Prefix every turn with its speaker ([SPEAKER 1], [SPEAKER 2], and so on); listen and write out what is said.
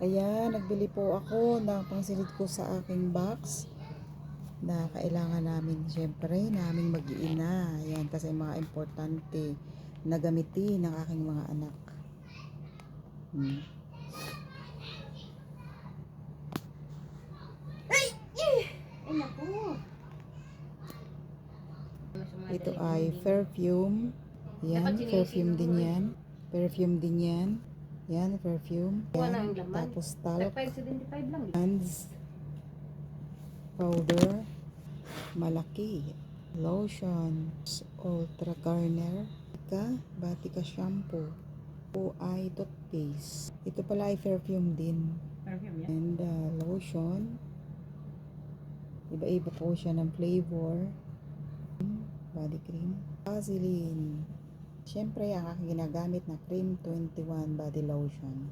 [SPEAKER 1] Ayan, nagbili po ako ng pangsilid ko sa aking box na kailangan namin, syempre, naming mag-iina. Ayan, kasi mga importante na gamitin ng aking mga anak.
[SPEAKER 2] Ay, naku.
[SPEAKER 1] Ito ay perfume. Yan, perfume din yan. Perfume din yan. Yan, perfume. Yan. Tapos talc.
[SPEAKER 2] 575 lang.
[SPEAKER 1] Hands. Powder. Malaki. Lotion. Ultra Garnier. Batika shampoo. Ito ay toothpaste. Ito pala ay perfume din.
[SPEAKER 2] Perfume yan.
[SPEAKER 1] And lotion. Iba-iba po siya ng flavor. Body cream. Vaseline. Siyempre, ang aking ginagamit na cream 21 body lotion.